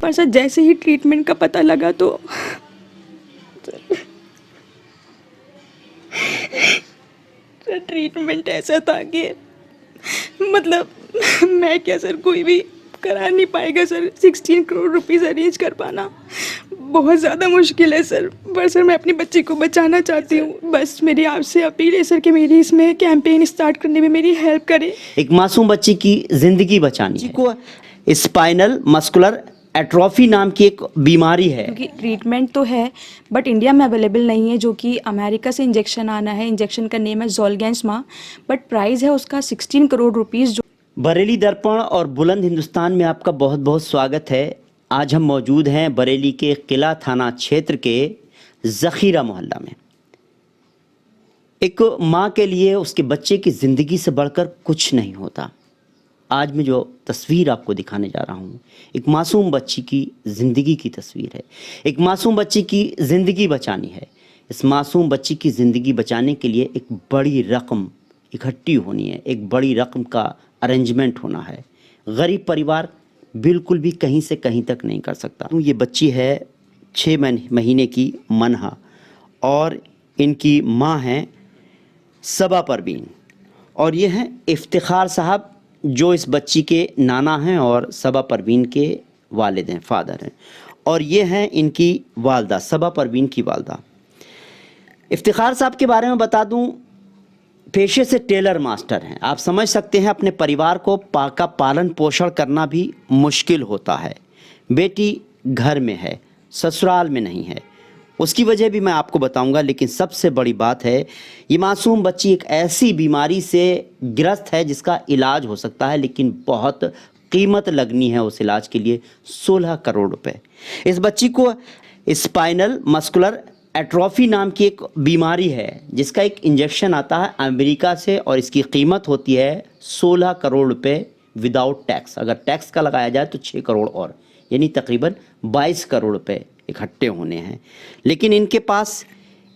पर सर जैसे ही ट्रीटमेंट का पता लगा तो सर ट्रीटमेंट ऐसा था कि मतलब मैं क्या सर, कोई भी करा नहीं पाएगा सर। 16 करोड़ रुपीस अरेंज कर पाना बहुत ज़्यादा मुश्किल है सर। पर सर मैं अपनी बच्ची को बचाना चाहती हूँ। बस मेरी आपसे अपील है सर कि मेरी इसमें कैंपेन स्टार्ट करने में मेरी हेल्प करें। एक मासूम बच्ची की जिंदगी बचानी है। को स्पाइनल मस्कुलर एट्रोफी नाम की एक बीमारी है। क्योंकि ट्रीटमेंट तो है बट इंडिया में अवेलेबल नहीं है, जो कि अमेरिका से इंजेक्शन आना है। इंजेक्शन का नेम है जोलगेंसमा, बट प्राइस है उसका 16 करोड़ रुपीस। जो बरेली दर्पण और बुलंद हिंदुस्तान में आपका बहुत बहुत स्वागत है। आज हम मौजूद हैं बरेली के किला थाना क्षेत्र के ज़खीरा मोहल्ला में। एक माँ के लिए उसके बच्चे की ज़िंदगी से बढ़कर कुछ नहीं होता। आज मैं जो तस्वीर आपको दिखाने जा रहा हूँ, एक मासूम बच्ची की ज़िंदगी की तस्वीर है। एक मासूम बच्ची की ज़िंदगी बचानी है। इस मासूम बच्ची की ज़िंदगी बचाने के लिए एक बड़ी रकम इकट्ठी होनी है, एक बड़ी रकम का अरेंजमेंट होना है। गरीब परिवार बिल्कुल भी कहीं से कहीं तक नहीं कर सकता। ये बच्ची है 6 महीने की मनहा और इनकी माँ हैं सबा परवीन और ये हैं इफ्तिखार साहब जो इस बच्ची के नाना हैं और सबा परवीन के वालिद हैं, फादर हैं। और ये हैं इनकी वालदा, सबा परवीन की वालदा। इफ्तिखार साहब के बारे में बता दूं, पेशे से टेलर मास्टर हैं। आप समझ सकते हैं अपने परिवार को का पालन पोषण करना भी मुश्किल होता है। बेटी घर में है, ससुराल में नहीं है। उसकी वजह भी मैं आपको बताऊंगा, लेकिन सबसे बड़ी बात है ये मासूम बच्ची एक ऐसी बीमारी से ग्रस्त है जिसका इलाज हो सकता है, लेकिन बहुत कीमत लगनी है उस इलाज के लिए 16 करोड़ रुपए। इस बच्ची को स्पाइनल मस्कुलर एट्रोफी नाम की एक बीमारी है जिसका एक इंजेक्शन आता है अमेरिका से और इसकी कीमत होती है 16 करोड़ रुपए विदाउट टैक्स। अगर टैक्स का लगाया जाए तो 6 करोड़ और, यानी तकरीबन 22 करोड़ रुपए इकट्ठे होने हैं। लेकिन इनके पास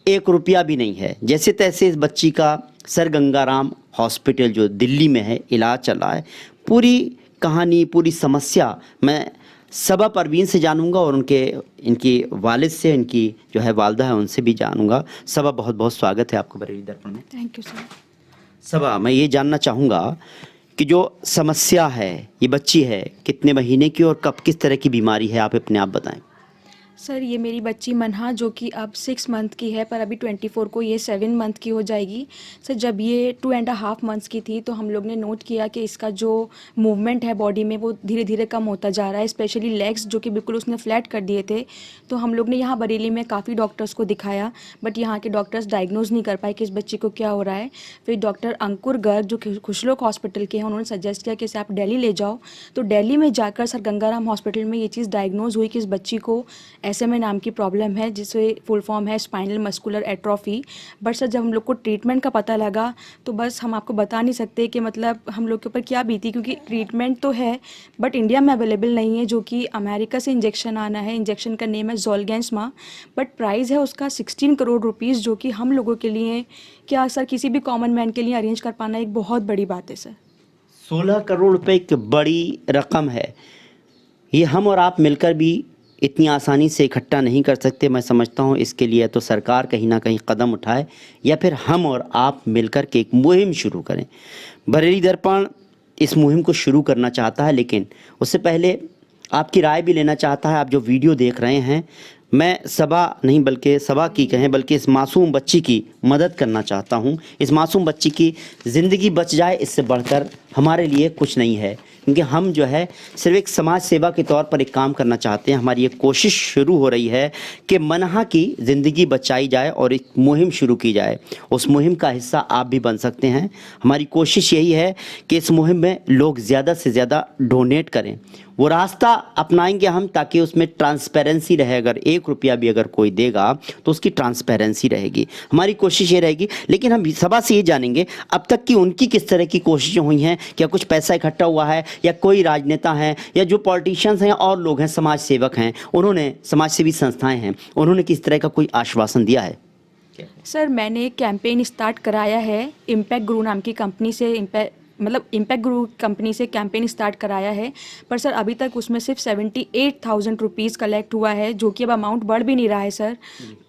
1 रुपया भी नहीं है। जैसे तैसे इस बच्ची का सर गंगाराम हॉस्पिटल जो दिल्ली में है इलाज चल रहा है। पूरी कहानी, पूरी समस्या मैं सबा परवीन से जानूंगा और इनकी वालिद से, इनकी जो है वालदा है, उनसे भी जानूंगा। सबा, बहुत बहुत स्वागत है आपको बरेली दर्पण में। Thank you sir. सबा, मैं ये जानना चाहूँगा कि जो समस्या है, ये बच्ची है कितने महीने की और कब किस तरह की बीमारी है, आप अपने आप बताएं। सर ये मेरी बच्ची मनहा जो कि अब 6 मंथ की है, पर अभी 24 को ये 7 मंथ की हो जाएगी। सर जब ये 2.5 मंथ्स की थी तो हम लोग ने नोट किया कि इसका जो मूवमेंट है बॉडी में वो धीरे धीरे कम होता जा रहा है, स्पेशली लेग्स जो कि बिल्कुल उसने फ्लैट कर दिए थे। तो हम लोग ने यहाँ बरेली में काफ़ी डॉक्टर्स को दिखाया, बट यहाँ के डॉक्टर्स डायग्नोज नहीं कर पाए कि इस बच्ची को क्या हो रहा है। फिर डॉक्टर अंकुर गर्ग जो खुशलोक हॉस्पिटल के हैं, उन्होंने सजेस्ट किया कि इसे आप दिल्ली ले जाओ। तो दिल्ली में जाकर सर गंगाराम हॉस्पिटल में ये चीज़ डायग्नोज हुई कि इस बच्ची को SMA नाम की प्रॉब्लम है, जिससे फुल फॉर्म है spinal muscular atrophy. But sir जब हम लोग को ट्रीटमेंट का पता लगा तो बस हम आपको बता नहीं सकते कि मतलब हम लोग के ऊपर क्या बीती, क्योंकि ट्रीटमेंट तो है बट इंडिया में अवेलेबल नहीं है, जो कि अमेरिका से इंजेक्शन आना है। इंजेक्शन का नेम है जोलगेंसमा, बट प्राइस है उसका 16 करोड़ रुपीस, जो कि हम लोगों के लिए, क्या सर किसी भी कॉमन मैन के लिए अरेंज कर पाना एक बहुत बड़ी बात है सर। 16 करोड़ रुपए एक बड़ी रकम है। ये हम और आप मिलकर भी इतनी आसानी से इकट्ठा नहीं कर सकते। मैं समझता हूँ इसके लिए तो सरकार कहीं ना कहीं कदम उठाए या फिर हम और आप मिलकर के एक मुहिम शुरू करें। बरेली दर्पण इस मुहिम को शुरू करना चाहता है, लेकिन उससे पहले आपकी राय भी लेना चाहता है। आप जो वीडियो देख रहे हैं, मैं सबा नहीं बल्कि सबा की कहें बल्कि इस मासूम बच्ची की मदद करना चाहता हूँ। इस मासूम बच्ची की ज़िंदगी बच जाए, इससे बढ़कर हमारे लिए कुछ नहीं है, क्योंकि हम जो है सिर्फ एक समाज सेवा के तौर पर एक काम करना चाहते हैं। हमारी एक कोशिश शुरू हो रही है कि मनहा की ज़िंदगी बचाई जाए और एक मुहिम शुरू की जाए। उस मुहिम का हिस्सा आप भी बन सकते हैं। हमारी कोशिश यही है कि इस मुहिम में लोग ज़्यादा से ज़्यादा डोनेट करें। वो रास्ता अपनाएंगे हम ताकि उसमें ट्रांसपेरेंसी रहे। अगर 1 रुपया भी अगर कोई देगा तो उसकी ट्रांसपेरेंसी रहेगी। हमारी कोशिश ये रहेगी। लेकिन हम सभा से ये जानेंगे अब तक की उनकी किस तरह की कोशिशें हुई हैं। क्या कुछ पैसा इकट्ठा हुआ है, या कोई राजनेता हैं या जो पॉलिटिशियंस हैं और लोग हैं, समाज सेवक हैं, उन्होंने, समाज सेवी संस्थाएं हैं, उन्होंने किस तरह का कोई आश्वासन दिया है? सर मैंने एक कैंपेन स्टार्ट कराया है इम्पैक्ट गुरु नाम की कंपनी से। मतलब इम्पैक्ट ग्रुप कंपनी से कैंपेन स्टार्ट कराया है, पर सर अभी तक उसमें सिर्फ 78,000 रुपीज़ कलेक्ट हुआ है, जो कि अब अमाउंट बढ़ भी नहीं रहा है सर।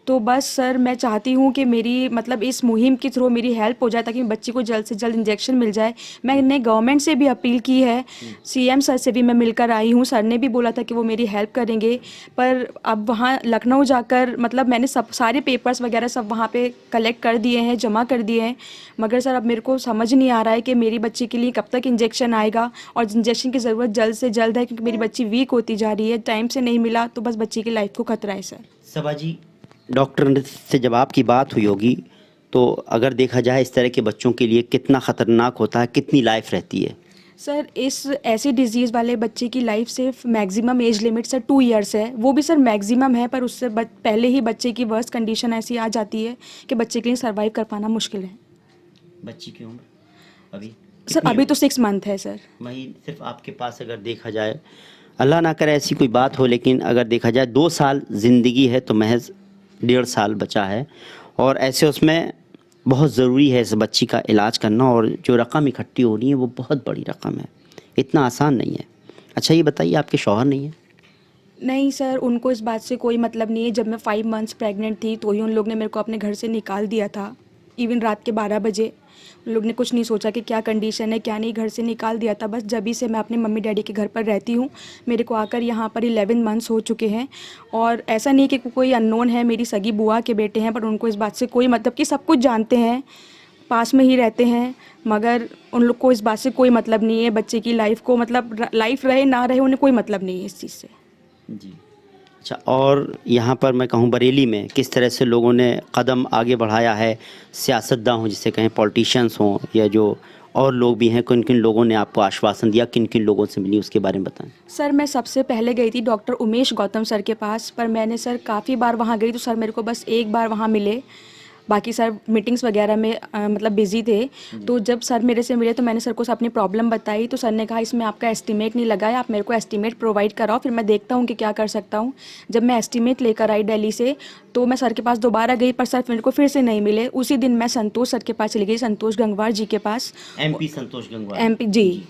तो बस सर मैं चाहती हूँ कि मेरी मतलब इस मुहिम के थ्रू मेरी हेल्प हो जाए, ताकि बच्ची को जल्द से जल्द इंजेक्शन मिल जाए। मैंने गवर्नमेंट से भी अपील की है, सीएम सर से भी मैं मिलकर आई हूँ, सर ने भी बोला था कि वो मेरी हेल्प करेंगे। पर अब वहाँ लखनऊ जाकर मतलब मैंने सब सारे पेपर्स वगैरह सब वहाँ पे कलेक्ट कर दिए हैं, जमा कर दिए हैं, मगर सर अब मेरे को समझ नहीं आ रहा है कि मेरी बच्ची के लिए कब तक इंजेक्शन आएगा, और इंजेक्शन की ज़रूरत जल्द से जल्द है, क्योंकि मेरी बच्ची वीक होती जा रही है। टाइम से नहीं मिला तो बस बच्ची की लाइफ को खतरा है सर। सबा जी, डॉक्टर से जब आपकी बात हुई होगी तो अगर देखा जाए इस तरह के बच्चों के लिए कितना ख़तरनाक होता है, कितनी लाइफ रहती है? सर इस ऐसी डिजीज़ वाले बच्चे की लाइफ सिर्फ maximum age limit sir 2 years है, वो भी सर मैक्सिमम है, पर उससे पहले ही बच्चे की वर्स्ट कंडीशन ऐसी आ जाती है कि बच्चे के लिए सर्वाइव कर पाना मुश्किल है। बच्ची की उम्र अभी सर अभी तो 6 मंथ है सर। वही सिर्फ आपके पास अगर देखा जाए, अल्लाह ना करे ऐसी कोई बात हो, लेकिन अगर देखा जाए 2 साल ज़िंदगी है तो महज 1.5 साल बचा है, और ऐसे उसमें बहुत ज़रूरी है इस बच्ची का इलाज करना, और जो रकम इकट्ठी हो रही है वो बहुत बड़ी रकम है, इतना आसान नहीं है। अच्छा ये बताइए, आपके शौहर नहीं है? नहीं सर, उनको इस बात से कोई मतलब नहीं है। जब मैं 5 मंथ्स प्रेग्नेंट थी तो ही उन लोग ने मेरे को अपने घर से निकाल दिया था, इवन रात के 12 बजे। उन लोग ने कुछ नहीं सोचा कि क्या कंडीशन है क्या नहीं, घर से निकाल दिया था। बस जब ही से मैं अपने मम्मी डैडी के घर पर रहती हूँ। मेरे को आकर यहाँ पर 11 मंथ्स हो चुके हैं, और ऐसा नहीं कि कोई अननोन है, मेरी सगी बुआ के बेटे हैं, पर उनको इस बात से कोई मतलब कि सब कुछ जानते हैं, पास में ही रहते हैं, मगर उन लोग को इस बात से कोई मतलब नहीं है। बच्चे की लाइफ को मतलब लाइफ रहे ना रहे उन्हें कोई मतलब नहीं है इस चीज़ से। जी। अच्छा, और यहाँ पर मैं कहूँ बरेली में किस तरह से लोगों ने कदम आगे बढ़ाया है, सियासतदान हों जिसे कहें, पॉलिटिशियंस हों, या जो और लोग भी हैं, किन किन लोगों ने आपको आश्वासन दिया, किन किन लोगों से मिली, उसके बारे में बताएं। सर मैं सबसे पहले गई थी डॉक्टर उमेश गौतम सर के पास, पर मैंने सर काफ़ी बार वहाँ गई तो सर मेरे को बस एक बार वहाँ मिले, बाकी सर मीटिंग्स वगैरह में मतलब बिज़ी थे। तो जब सर मेरे से मिले तो मैंने सर को अपनी प्रॉब्लम बताई, तो सर ने कहा इसमें आपका एस्टीमेट नहीं लगा है, आप मेरे को एस्टीमेट प्रोवाइड कराओ, फिर मैं देखता हूँ कि क्या कर सकता हूँ। जब मैं एस्टीमेट लेकर आई दिल्ली से तो मैं सर के पास दोबारा गई, पर सर मेरे को फिर से नहीं मिले। उसी दिन मैं संतोष सर के पास चली गई, संतोष गंगवार जी के पास। MP संतोष गंगवार, MP जी।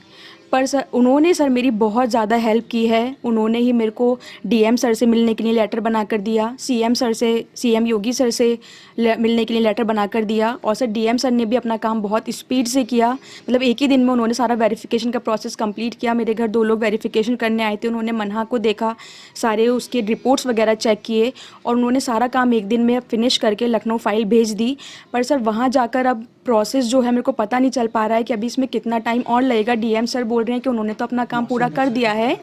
पर सर उन्होंने सर मेरी बहुत ज़्यादा हेल्प की है। उन्होंने ही मेरे को DM सर से मिलने के लिए लेटर बना कर दिया, CM सर से, CM योगी सर से मिलने के लिए लेटर बना कर दिया, और सर DM सर ने भी अपना काम बहुत स्पीड से किया। मतलब एक ही दिन में उन्होंने सारा वेरिफिकेशन का प्रोसेस कंप्लीट किया। मेरे घर 2 लोग वेरिफिकेशन करने आए थे, उन्होंने मनहा को देखा, सारे उसके रिपोर्ट्स वगैरह चेक किए, और उन्होंने सारा काम एक दिन में फिनिश करके लखनऊ फाइल भेज दी। पर सर वहाँ जाकर अब प्रोसेस जो है मेरे को पता नहीं चल पा रहा है कि अभी इसमें कितना टाइम और लगेगा। DM सर बोल रहे हैं कि उन्होंने तो अपना काम पूरा कर दिया है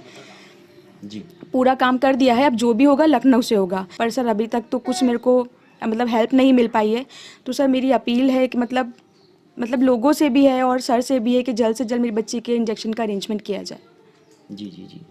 जी, पूरा काम कर दिया है, अब जो भी होगा लखनऊ से होगा। पर सर अभी तक तो कुछ मेरे को मतलब हेल्प नहीं मिल पाई है। तो सर मेरी अपील है कि मतलब लोगों से भी है और सर से भी है कि जल्द से जल्द मेरी बच्ची के इंजेक्शन का अरेंजमेंट किया जाए। जी जी जी।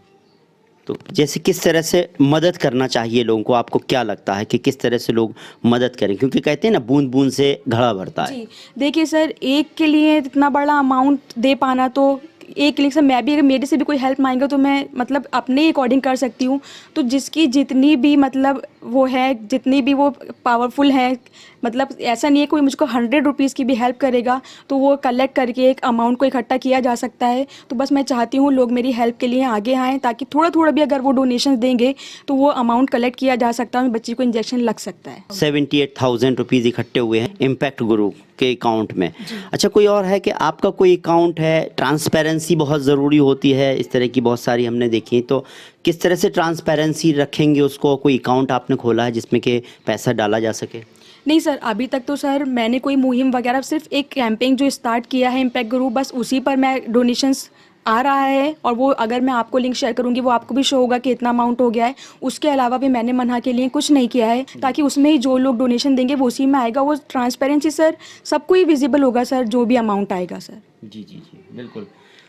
तो जैसे किस तरह से मदद करना चाहिए लोगों को, आपको क्या लगता है कि किस तरह से लोग मदद करें? क्योंकि कहते हैं ना, बूंद बूंद से घड़ा भरता है। जी देखिए सर, एक के लिए इतना बड़ा अमाउंट दे पाना, तो एक के लिए सर मैं भी अगर मेरे से भी कोई हेल्प मांगेगा तो मैं मतलब अपने अकॉर्डिंग कर सकती हूँ। तो जिसकी जितनी भी मतलब वो है, जितनी भी वो पावरफुल है, मतलब ऐसा नहीं है कोई मुझको 100 रुपीज़ की भी हेल्प करेगा तो वो कलेक्ट करके एक अमाउंट को इकट्ठा किया जा सकता है। तो बस मैं चाहती हूँ लोग मेरी हेल्प के लिए आगे आएँ, ताकि थोड़ा थोड़ा भी अगर वो डोनेशन देंगे तो वो अमाउंट कलेक्ट किया जा सकता है, बच्ची को इंजेक्शन लग सकता है। 78,000 रुपीज़ इकट्ठे हुए हैं इम्पैक्ट ग्रुप के अकाउंट में। अच्छा, कोई और है कि आपका कोई अकाउंट है? ट्रांसपेरेंसी बहुत ज़रूरी होती है, इस तरह की बहुत सारी हमने देखी, तो किस तरह से ट्रांसपेरेंसी रखेंगे उसको? कोई अकाउंट आपने खोला है जिसमें कि पैसा डाला जा सके? नहीं सर, अभी तक तो सर मैंने कोई मुहिम वगैरह, सिर्फ एक कैंपेन जो स्टार्ट किया है इम्पैक्ट ग्रुप, बस उसी पर मैं डोनेशंस आ रहा है, और वो अगर मैं आपको लिंक शेयर करूंगी वो आपको भी शो होगा कि इतना अमाउंट हो गया है। उसके अलावा भी मैंने मनहा के लिए कुछ नहीं किया है, ताकि उसमें ही जो लोग डोनेशन देंगे वो उसी में आएगा। वो ट्रांसपेरेंसी सर सबको ही विजिबल होगा सर, जो भी अमाउंट आएगा सर। जी जी जी, बिल्कुल।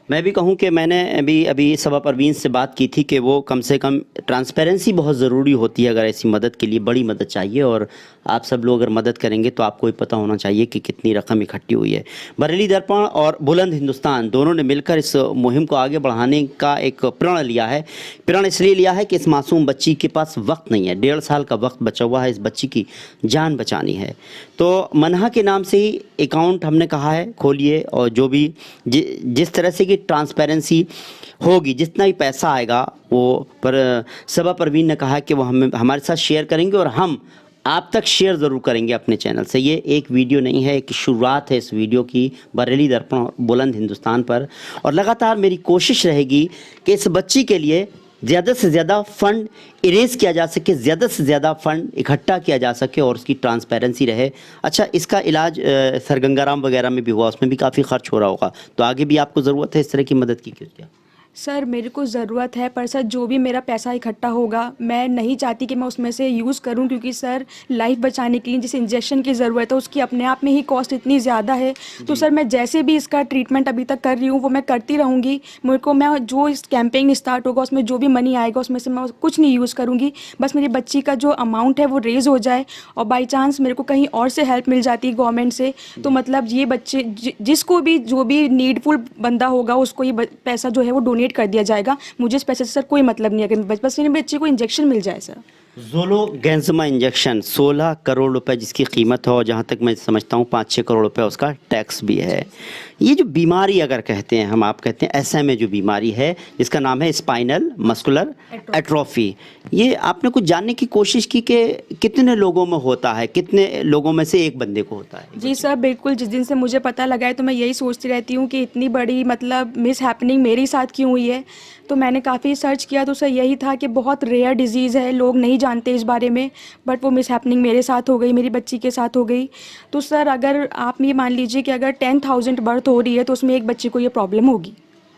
मैं भी कहूँ कि मैंने अभी अभी सबा परवीन से बात की थी कि वो कम से कम ट्रांसपेरेंसी बहुत ज़रूरी होती है अगर ऐसी मदद के लिए, बड़ी मदद चाहिए और आप सब लोग अगर मदद करेंगे तो आपको भी पता होना चाहिए कि कितनी रकम इकट्ठी हुई है। बरेली दर्पण और बुलंद हिंदुस्तान दोनों ने मिलकर इस मुहिम को आगे बढ़ाने का एक प्रण लिया है। प्रण इसलिए लिया है कि इस मासूम बच्ची के पास वक्त नहीं है, 1.5 साल का वक्त बचा हुआ है, इस बच्ची की जान बचानी है। तो मनहा के नाम से ही अकाउंट हमने कहा है खोलिए, और जो भी जिस तरह से कि ट्रांसपेरेंसी होगी, जितना भी पैसा आएगा वो पर सबा परवीन ने कहा कि वो हमारे साथ शेयर करेंगे और हम आप तक शेयर ज़रूर करेंगे अपने चैनल से। ये एक वीडियो नहीं है, एक शुरुआत है इस वीडियो की बरेली दर्पण और बुलंद हिंदुस्तान पर, और लगातार मेरी कोशिश रहेगी कि इस बच्ची के लिए ज़्यादा से ज़्यादा फ़ंड इरेज किया जा सके, ज़्यादा से ज़्यादा फ़ंड इकट्ठा किया जा सके और उसकी ट्रांसपेरेंसी रहे। अच्छा, इसका इलाज सर गंगाराम वगैरह में भी हुआ, उसमें भी काफ़ी ख़र्च हो रहा होगा, तो आगे भी आपको ज़रूरत है इस तरह की मदद की क्या? सर मेरे को ज़रूरत है, पर सर जो भी मेरा पैसा इकट्ठा होगा मैं नहीं चाहती कि मैं उसमें से यूज़ करूं, क्योंकि सर लाइफ बचाने के लिए जिस इंजेक्शन की ज़रूरत है उसकी अपने आप में ही कॉस्ट इतनी ज़्यादा है। तो सर मैं जैसे भी इसका ट्रीटमेंट अभी तक कर रही हूँ वो मैं करती रहूँगी। मेरे को मैं जो इस कैंपेन स्टार्ट होगा उसमें जो भी मनी आएगा उसमें से मैं कुछ नहीं यूज़ करूँगी, बस मेरी बच्ची का जो अमाउंट है वो रेज़ हो जाए, और बाई चांस मेरे को कहीं और से हेल्प मिल जाती है गवर्नमेंट से, तो मतलब ये बच्चे जिसको भी जो भी नीडफुल बंदा होगा उसको ये पैसा जो है वो डोनेट कर दिया जाएगा। मुझे इस पैसे से सर कोई मतलब नहीं है, अगर बस मेरे बच्चे को इंजेक्शन मिल जाए सर। ज़ोलोगेंज़मा इंजेक्शन 16 करोड़ रुपए जिसकी कीमत है, और जहाँ तक मैं समझता हूँ 5-6 करोड़ रुपए उसका टैक्स भी है। ये जो बीमारी अगर कहते हैं हम, आप कहते हैं SMA जो बीमारी है जिसका नाम है स्पाइनल मस्कुलर एट्रोफी, ये आपने कुछ जानने की कोशिश की कि कितने लोगों में होता है, कितने लोगों में से एक बंदे को होता है? जी सर बिल्कुल, जिस दिन से मुझे पता लगा है तो मैं यही सोचती रहती हूँ कि इतनी बड़ी मतलब मिस हैपनिंग मेरे साथ क्यों हुई है। तो मैंने काफ़ी सर्च किया तो सर यही था कि बहुत रेयर डिजीज़ है, लोग नहीं जानते इस बारे में, बट वो मिस हैपनिंग मेरे साथ हो गई, मेरी बच्ची के साथ हो गई। तो सर अगर आप ये मान लीजिए कि अगर 10,000 बर्थ हो रही है तो उसमें एक बच्चे को ये प्रॉब्लम होगी।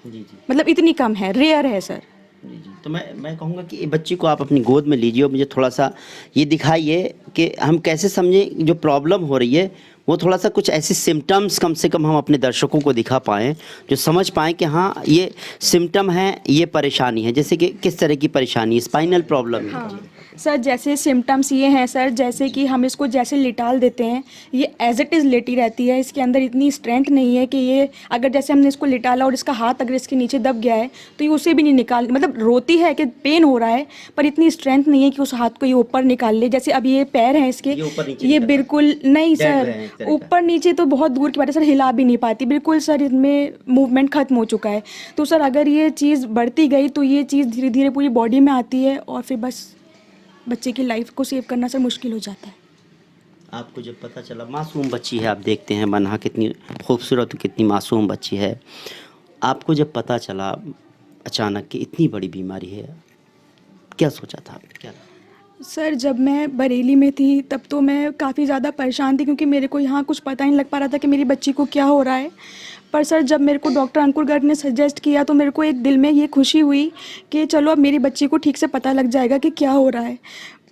जी। मतलब इतनी कम है, रेयर है सर। जी। तो मैं कहूँगा कि ये बच्ची को आप अपनी गोद में लीजिए और मुझे थोड़ा सा ये दिखाइए कि हम कैसे समझें जो प्रॉब्लम हो रही है, वो थोड़ा सा कुछ ऐसे सिम्टम्स कम से कम हम अपने दर्शकों को दिखा पाएँ जो समझ पाएँ कि हाँ ये सिम्टम है, ये परेशानी है। जैसे कि किस तरह की परेशानी है? स्पाइनल प्रॉब्लम है? हाँ सर, जैसे सिम्टम्स ये हैं सर, जैसे कि हम इसको जैसे लिटाल देते हैं, ये एज इट इज़ लेटी रहती है, इसके अंदर इतनी स्ट्रेंथ नहीं है कि ये अगर जैसे हमने इसको लिटाला और इसका हाथ अगर इसके नीचे दब गया है तो ये उसे भी नहीं निकाल, मतलब रोती है कि पेन हो रहा है पर इतनी स्ट्रेंथ नहीं है कि उस हाथ को ये ऊपर निकाल ले। जैसे अब ये पैर हैं इसके, ये बिल्कुल नहीं सर, ऊपर नीचे तो बहुत दूर की बात है सर, हिला भी नहीं पाती बिल्कुल सर, इनमें मूवमेंट खत्म हो चुका है। तो सर अगर ये चीज़ बढ़ती गई तो ये चीज़ धीरे धीरे पूरी बॉडी में आती है और फिर बस बच्चे की लाइफ को सेव करना सर मुश्किल हो जाता है। आपको जब पता चला, मासूम बच्ची है, आप देखते हैं मनहा कितनी खूबसूरत, कितनी मासूम बच्ची है, आपको जब पता चला अचानक कि इतनी बड़ी बीमारी है, क्या सोचा था आपने, क्या? सर जब मैं बरेली में थी तब तो मैं काफ़ी ज़्यादा परेशान थी, क्योंकि मेरे को यहाँ कुछ पता ही नहीं लग पा रहा था कि मेरी बच्ची को क्या हो रहा है। पर सर जब मेरे को डॉक्टर अंकुर गर्ग ने सजेस्ट किया तो मेरे को एक दिल में ये खुशी हुई कि चलो अब मेरी बच्ची को ठीक से पता लग जाएगा कि क्या हो रहा है।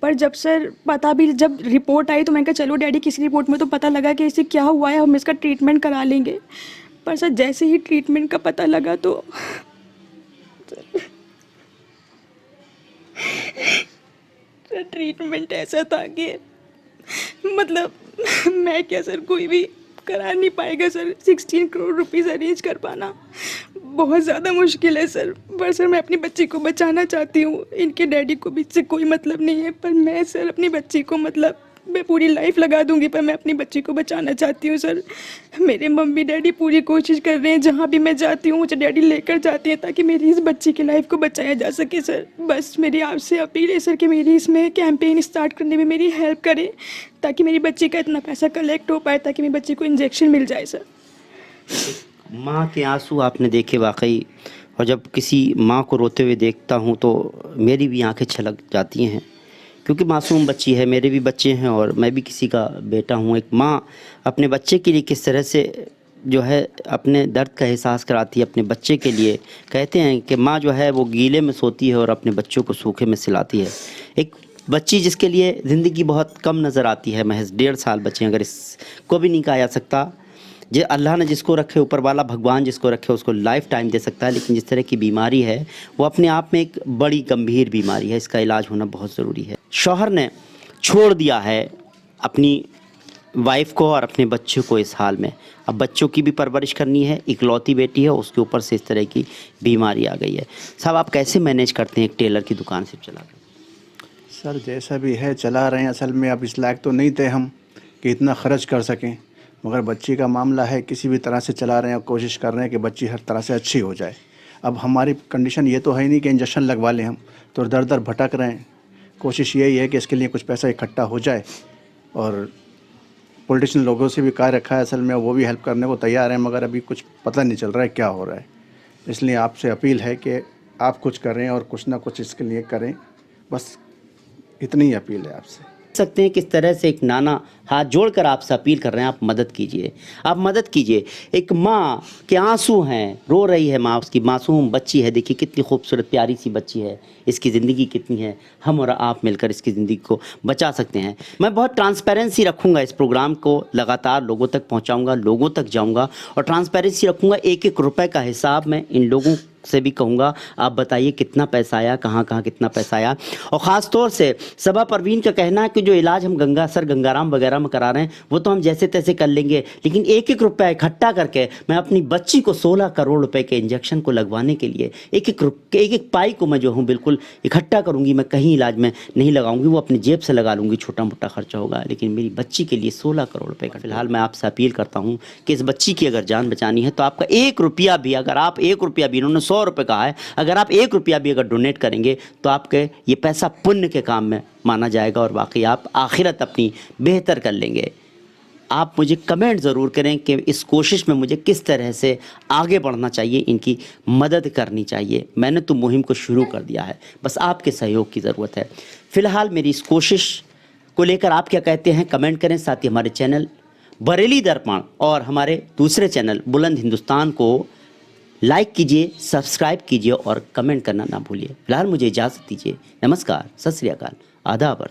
पर जब सर पता भी, जब रिपोर्ट आई तो मैंने कहा चलो डैडी किसी रिपोर्ट में तो पता लगा कि इसे क्या हुआ है, हम इसका ट्रीटमेंट करा लेंगे। पर सर जैसे ही ट्रीटमेंट का पता लगा तो ट्रीटमेंट ऐसा था कि मतलब मैं क्या सर, कोई भी करा नहीं पाएगा सर। 16 करोड़ रुपीस अरेंज कर पाना बहुत ज़्यादा मुश्किल है सर। पर सर मैं अपनी बच्ची को बचाना चाहती हूँ, इनके डैडी को भी इससे कोई मतलब नहीं है, पर मैं सर अपनी बच्ची को मतलब मैं पूरी लाइफ लगा दूंगी, पर मैं अपनी बच्ची को बचाना चाहती हूँ सर। मेरे मम्मी डैडी पूरी कोशिश कर रहे हैं, जहाँ भी मैं जाती हूँ मुझे डैडी लेकर जाते हैं ताकि मेरी इस बच्ची की लाइफ को बचाया जा सके सर। बस मेरी आपसे अपील है सर कि मेरी इसमें कैंपेन स्टार्ट करने में मेरी हेल्प करें ताकि मेरी बच्ची का इतना पैसा कलेक्ट हो पाए ताकि मेरी बच्ची को इंजेक्शन मिल जाए सर। माँ के आंसू आपने देखे वाकई, और जब किसी माँ को रोते हुए देखता हूँ तो मेरी भी आंखें छलक जाती हैं, क्योंकि मासूम बच्ची है, मेरे भी बच्चे हैं और मैं भी किसी का बेटा हूँ। एक माँ अपने बच्चे के लिए किस तरह से जो है अपने दर्द का एहसास कराती है अपने बच्चे के लिए। कहते हैं कि माँ जो है वो गीले में सोती है और अपने बच्चों को सूखे में सिलाती है। एक बच्ची जिसके लिए ज़िंदगी बहुत कम नज़र आती है, महज 1.5 साल बच्चे, अगर इसको भी नहीं कहा जा सकता जो अल्लाह ने जिसको रखे, ऊपर वाला भगवान जिसको रखे उसको लाइफ टाइम दे सकता है, लेकिन जिस तरह की बीमारी है वो अपने आप में एक बड़ी गंभीर बीमारी है, इसका इलाज होना बहुत ज़रूरी है। शौहर ने छोड़ दिया है अपनी वाइफ को और अपने बच्चों को इस हाल में, अब बच्चों की भी परवरिश करनी है, इकलौती बेटी है, उसके ऊपर से इस तरह की बीमारी आ गई है। साहब आप कैसे मैनेज करते हैं एक टेलर की दुकान से चला कर? सर जैसा भी है चला रहे हैं, असल में अब इस लायक तो नहीं थे हम कि इतना ख़र्च कर सकें, मगर बच्ची का मामला है, किसी भी तरह से चला रहे हैं और कोशिश कर रहे हैं कि बच्ची हर तरह से अच्छी हो जाए। अब हमारी कंडीशन ये तो है ही नहीं कि इंजेक्शन लगवा लें हम, तो दर दर भटक रहे हैं। कोशिश यही है कि इसके लिए कुछ पैसा इकट्ठा हो जाए, और पॉलिटिशियन लोगों से भी कहा रखा है असल में, वो भी हेल्प करने को तैयार हैं, मगर अभी कुछ पता नहीं चल रहा है क्या हो रहा है। इसलिए आपसे अपील है कि आप कुछ करें और कुछ ना कुछ इसके लिए करें, बस इतनी ही अपील है आपसे। सकते हैं किस तरह से एक नाना हाथ जोड़कर आपसे अपील कर रहे हैं, आप मदद कीजिए, आप मदद कीजिए। एक माँ के आंसू हैं, रो रही है माँ, उसकी मासूम बच्ची है, देखिए कितनी खूबसूरत प्यारी सी बच्ची है, इसकी ज़िंदगी कितनी है, हम और आप मिलकर इसकी ज़िंदगी को बचा सकते हैं। मैं बहुत ट्रांसपेरेंसी रखूँगा, इस प्रोग्राम को लगातार लोगों तक पहुँचाऊँगा, लोगों तक जाऊँगा और ट्रांसपेरेंसी रखूँगा। एक एक रुपए का हिसाब मैं इन लोगों से भी कहूँगा, आप बताइए कितना पैसा आया, कहाँ कहाँ कितना पैसा आया। और ख़ास तौर से सबा परवीन का कहना है कि जो इलाज हम गंगाराम वगैरह में करा रहे हैं वो तो हम जैसे तैसे कर लेंगे, लेकिन एक एक रुपया इकट्ठा करके मैं अपनी बच्ची को 16 करोड़ रुपए के इंजेक्शन को लगवाने के लिए एक एक पाई को मैं जो हूँ बिल्कुल इकट्ठा करूँगी। मैं कहीं इलाज में नहीं लगाऊंगी, वो अपनी जेब से लगा लूँगी, छोटा मोटा खर्चा होगा, लेकिन मेरी बच्ची के लिए 16 करोड़ रुपए का। फिलहाल मैं आपसे अपील करता हूँ कि इस बच्ची की अगर जान बचानी है तो आपका एक रुपया भी, अगर आप एक रुपया भी, इन्होंने 100 रुपये कहा है, अगर आप एक रुपया भी अगर डोनेट करेंगे तो आपके ये पैसा पुण्य के काम में माना जाएगा और वाकई आप आखिरत अपनी बेहतर कर लेंगे। आप मुझे कमेंट ज़रूर करें कि इस कोशिश में मुझे किस तरह से आगे बढ़ना चाहिए, इनकी मदद करनी चाहिए। मैंने तो मुहिम को शुरू कर दिया है, बस आपके सहयोग की ज़रूरत है। फ़िलहाल मेरी इस कोशिश को लेकर आप क्या कहते हैं कमेंट करें। साथ ही हमारे चैनल बरेली दर्पण और हमारे दूसरे चैनल बुलंद हिंदुस्तान को लाइक कीजिए, सब्सक्राइब कीजिए और कमेंट करना ना भूलिए। फिलहाल मुझे इजाज़त दीजिए। नमस्कार, सत श्री अकाल, आदाब।